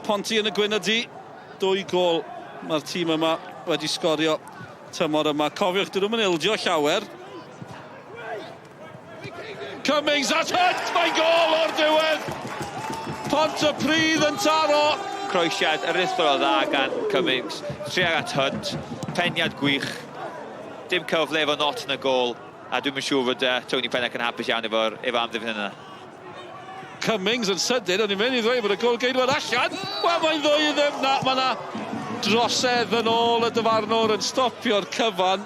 Ponty yn y gwynedi. 2 gol mae'r tîm yma wedi sgorio tymor yma. Cofiwch, dyn nhw'n ildio llawer. Cummings at Hunt, mae'n gol o'r diwedd! Pontypridd yn taro. Croesiad, yr ithbol o dda gan Cummings. Triag at Hunt, peniad gwych. Dim cyfle efo not yn y gol. A dwi'n siŵr fod Tony Pennac yn hapus iawn efo amddiffyn yna. Cummings yn sydyn, o'n i'n mynd i ddweud bod y gol geidwad allan. Wel, mae'n ddwy ddim na. Mae yna drosedd yn ôl y dyfarnwr yn stopio'r cyfan.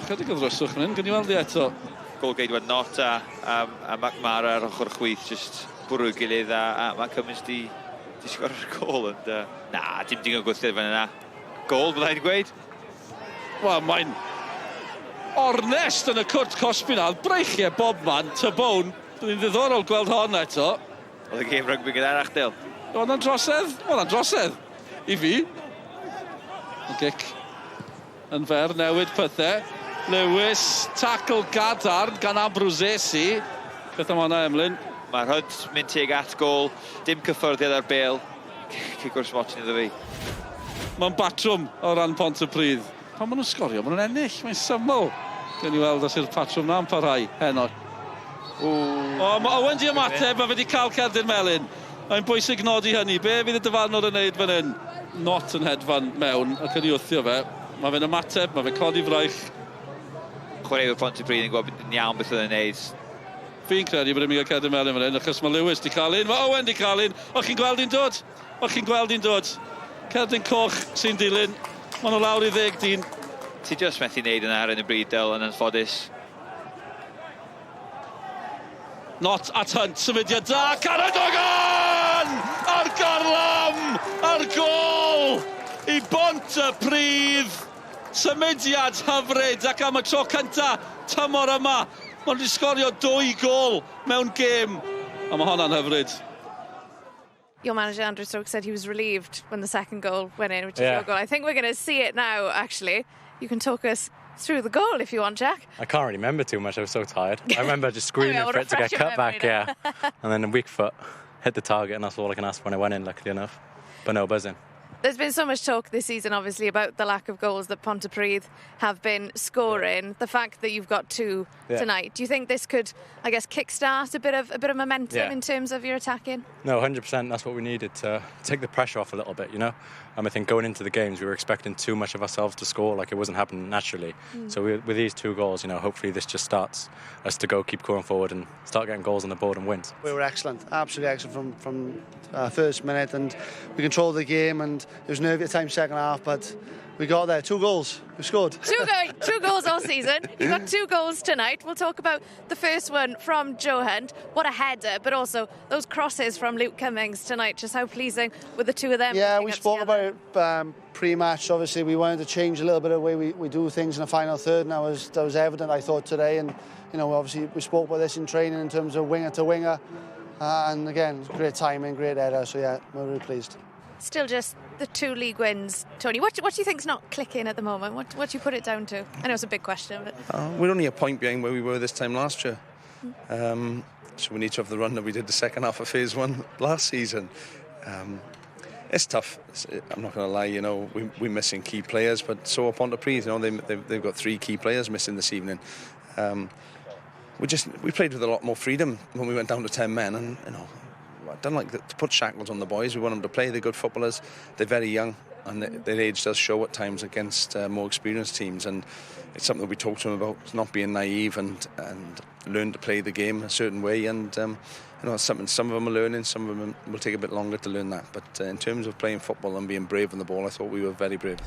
Chydig o ddroswch yn hyn, gyn i weld i eto. Gol geidwad not a McMara ar ochr chwith, just bwrw'r gilydd a mae Cummings di sgorio'r gol. Na, dim digon gwthio fan yna. Gol, byddai'n gweud? Wel, mae'n ornest yn y cwrt cosbinal. Breichiau bobman, Tybown. Dwi'n ddiddorol gweld hon eto. Oedd y gêm rygbi gyda'r achdil. Oedd yna'n drosedd? Oedd yna'n drosedd. I fi. Y gic yn fer, newid pethau. Lewis, tackle gadarn gan Ambrosesi. Beth am hwnna, Emlyn? Mae'r Hunt mynd tuag at gol. Dim cyffyrddiad ar bêl. Cic o'r smotyn iddo fi. Mae'n batrwm o ran Pontypridd. Pan maen nhw'n sgorio, maen nhw'n ennill. Mae'n syml. Gen i weld os yw'r patrwm na'n parhau heno. Mae Owen di ymateb, mae wedi cael cerdyn melyn. Mae'n bwysig nodi hynny. Be fydd y dyfarnwr yn neud fan hyn? Not yn hedfan mewn ac yn ei wthio fe. Mae fe'n ymateb, mae fe'n codi fraich. Chwaraewyr Pontypridd yn gwybod yn iawn beth yn neud. Fi'n credu bod e'n mynd cerdyn melyn fan hyn, achos mae Lewis di cael un, mae Owen di cael un. O, chi'n gweld hi'n dod? O, chi'n gweld hi'n dod? Cerdyn coch sy'n dilyn. Mae nhw lawr i 10 dyn. Ti just methu wneud yna ar yn y bryd, Del, yn anffodus. Not at Hunt, symudiad da, Caradogan! Ar garlam! Ar gol! I Pontypridd! Symudiad hyfryd ac am y tro cynta tymor yma. Mae'n wedi sgorio 2 gol mewn gêm. A mae hwnna'n hyfryd. Your manager, Andrew Stokes, said he was relieved when the second goal went in, which is your goal. I think we're going to see it now, actually. You can talk us through the goal if you want, Jack. I can't really remember too much. I was so tired. I remember just screaming for it to get cut back, yeah. And then a weak foot hit the target, and that's all I can ask for when it went in, luckily enough. But no, buzzing. There's been so much talk this season, obviously, about the lack of goals that Pontypridd have been scoring. Yeah. The fact that you've got 2 tonight. Do you think this could, I guess, kickstart a bit of momentum in terms of your attacking? No, 100%. That's what we needed to take the pressure off a little bit, you know. I think going into the games, we were expecting too much of ourselves to score, like it wasn't happening naturally. So with these 2 goals, you know, hopefully this just starts us to keep going forward and start getting goals on the board and wins. We were excellent, absolutely excellent from first minute, and we controlled the game, and it was nervy at times second half, but we got there. 2 goals. We scored. 2 goals all season. You've got 2 goals tonight. We'll talk about the first one from Joe Hunt. What a header, but also those crosses from Luke Cummings tonight. Just how pleasing with the 2 of them. Yeah, we spoke about it pre-match. Obviously, we wanted to change a little bit of the way we do things in the final third, and that was evident, I thought, today. And, you know, obviously we spoke about this in training in terms of winger to winger. And again, great timing, great header. So, yeah, we're really pleased. Still just the 2 league wins. Tony, what do you think's not clicking at the moment? What do you put it down to? I know it's a big question, but... We're only a point behind where we were this time last year. So we need to have the run that we did the second half of phase 1 last season. It's tough. I'm not going to lie, you know, we're missing key players, but so are Pontypridd. You know, they've got 3 key players missing this evening. We played with a lot more freedom when we went down to 10 men, and, you know, I don't like to put shackles on the boys. We want them to play. They're good footballers. They're very young, and their age does show at times against more experienced teams. And it's something that we talk to them about, not being naive and learn to play the game a certain way. And you know, it's something some of them are learning. Some of them will take a bit longer to learn that. But in terms of playing football and being brave on the ball, I thought we were very brave.